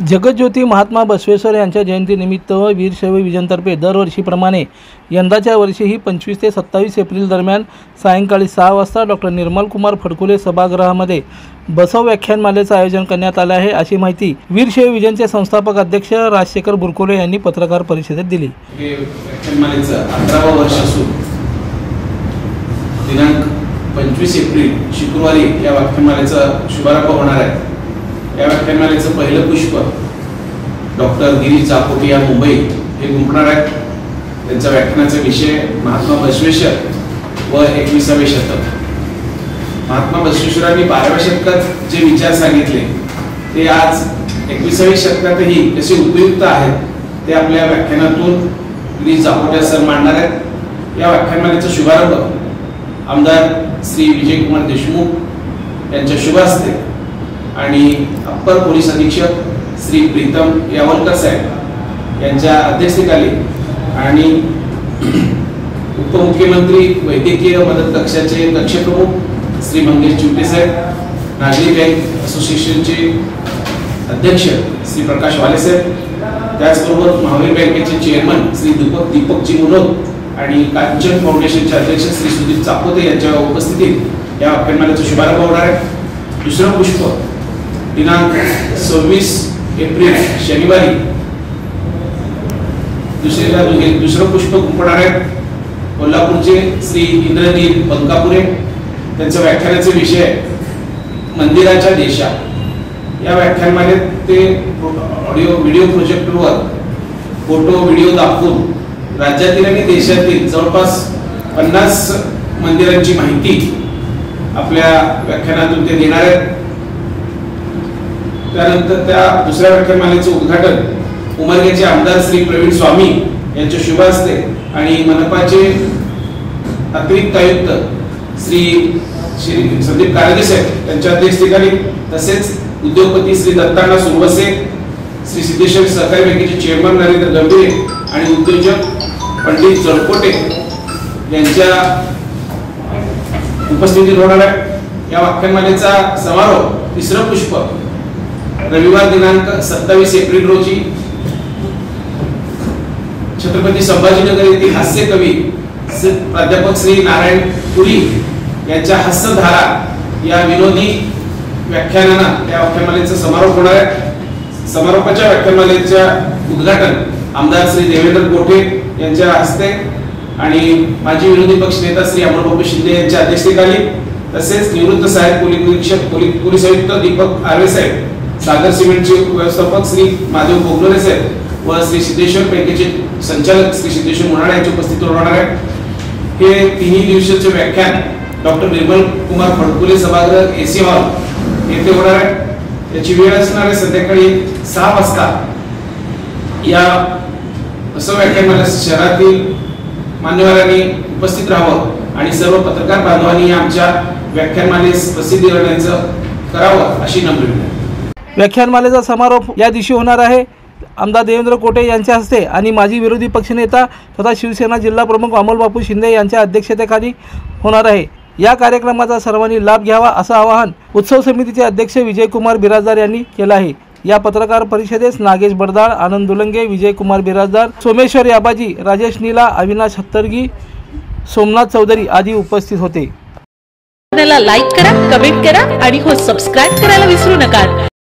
जगज्योती महात्मा बसवेश्वर यांच्या जयंतीनिमित्त वीरशैव विजनतर्फे दरवर्षीप्रमाणे यंदाच्या वर्षीही 25 ते 27 एप्रिल दरम्यान सायंकाळी 6 वाजता डॉक्टर निर्मलकुमार फडकुले सभागृहामध्ये बसव व्याख्यानमालेचं आयोजन करण्यात आलं आहे, अशी माहिती वीरशैव विजनचे संस्थापक अध्यक्ष राजशेखर बुरकुले यांनी पत्रकार परिषदेत दिली। व्याख्यानमालेचं 11वं वर्ष असून दिनांक 25 एप्रिल शुक्रवारी या व्याख्यानमालेचा शुभारंभ होणार आहे। या व्याख्यानमालेचं पहिलं पुष्प डॉक्टर गिरीश जापोटे या मुंबई हे गुंफणार आहेत। त्यांच्या व्याख्यानाचा विषय महात्मा बसवेश्वर व 21वे शतक। महात्मा बसवेश्वरांनी 12व्या शतकात जे विचार सांगितले ते आज 21व्या शतकातही कसे उपयुक्त आहेत ते आपल्या व्याख्यानातून गिरीश जापोटे सर मांडणार आहेत। या व्याख्यानमालेचा शुभारंभ आमदार श्री विजयकुमार देशमुख यांच्या शुभ हस्ते आणि अप्पर पोलीस अधीक्षक श्री प्रीतम यावलकर साहेब यांच्या अध्यक्षतेखाली आणि उपमुख्यमंत्री वैद्यकीय मदत कक्षाचे कक्षप्रमुख श्री मंगेश चिवटे साहेब, नागरी बँक असोसिएशनचे अध्यक्ष श्री प्रकाश वाले साहेब, त्याचबरोबर महावीर बँकेचे चेअरमन श्री दीपकजी मुनोत आणि कांचन फाउंडेशनचे अध्यक्ष श्री सुदीप चापोते यांच्या उपस्थितीत या व्याख्यानमालेचा शुभारंभ होणार आहे। दुसरं पुष्प दिनांक 26 एप्रिल शनिवारी दुसरं पुष्प गुंफणार आहेत कोल्हापूरचे श्री इंद्रनील बंकापुरे। त्यांच्या व्याख्यानाचे विषय मंदिराच्या देशा। या व्याख्यानमालेत ते व्हिडिओ प्रोजेक्टरवर फोटो व्हिडिओ दाखवून राज्यातील आणि देशातील जवळपास 50 मंदिरांची माहिती आपल्या व्याख्यानातून ते देणार आहेत। त्यानंतर त्या दुसऱ्या व्याख्यानमालेचे उद्घाटन उमरग्याचे आमदार श्री प्रवीण स्वामी यांच्या शुभ हस्ते आणि मनपाचे अतिरिक्त आयुक्त श्री संदीप कारगे साहेब यांच्या अध्यक्षतेखाली, तसेच उद्योगपती श्री दत्तांना सुरवसे, श्री सिद्धेश्वर सहकारी बँकेचे चेअरमन नरेंद्र गंभीरे आणि उद्योजक पंडित जळकोटे यांच्या उपस्थितीत होणार आहे। या व्याख्यानमालेचा समारोप तिसरं पुष्प रविवार दिनांक 27 एप्रिल रोजी छत्रपती संभाजीनगर येथील हास्य कवी प्राध्यापक श्री नारायण पुरी यांच्या हास्यधारा या विनोदी व्याख्यानानं या व्याख्यानमालेचा समारोप होणार आहे। समारोपाच्या व्याख्यानमालेच्या उद्घाटन आमदार श्री देवेंद्र कोठे यांच्या हस्ते आणि माजी विरोधी पक्षनेता श्री अमरबाबू शिंदे यांच्या अध्यक्षतेखाली, तसेच निवृत्त सहाय्यक पोलीस निरीक्षक पोलीस आयुक्त दीपक आर्वे साहेब, सागर सिमेंटचे व्यवस्थापक श्री माधव बोगलोरे साहेब व श्री सिद्धेश्वर बँकेचे संचालक श्री सिद्धेश्वर मुनाळे यांच्या उपस्थितीत होणार आहे। हे तिन्ही दिवसाचे व्याख्यान डॉक्टर निर्मलकुमार फडकुले सभागृह एसी हॉल येथे होणार आहे। याची वेळ असणार आहे संध्याकाळी 6 वाजता। या असं व्याख्यानमाला शहरातील मान्यवरांनी उपस्थित राहावं आणि सर्व पत्रकार बांधवांनी आमच्या व्याख्यानमालेस प्रसिद्धी करावं अशी नम्र विनंती। व्याख्यानमालेचा समारोप या दिवशी होणार आहे आमदार देवेंद्र कोठे यांच्या हस्ते आणि माजी विरोधी पक्षनेता तथा शिवसेना जिल्हा प्रमुख अमोलबापू शिंदे यांच्या अध्यक्षतेखाली होणार आहे। या कार्यक्रमाचा सर्वांनी लाभ घ्यावा असं आवाहन उत्सव समितीचे अध्यक्ष विजयकुमार बिराजदार यांनी केलं आहे। या पत्रकार परिषदेस नागेश बडदाळ, आनंद दुलंगे, विजयकुमार बिराजदार, सोमेश्वर याबाजी, राजेश नीला, अविनाश हत्तरगी, सोमनाथ चौधरी आदी उपस्थित होते। लाईक करा, कमेंट करा आणि सबस्क्राइब करायला विसरू नका।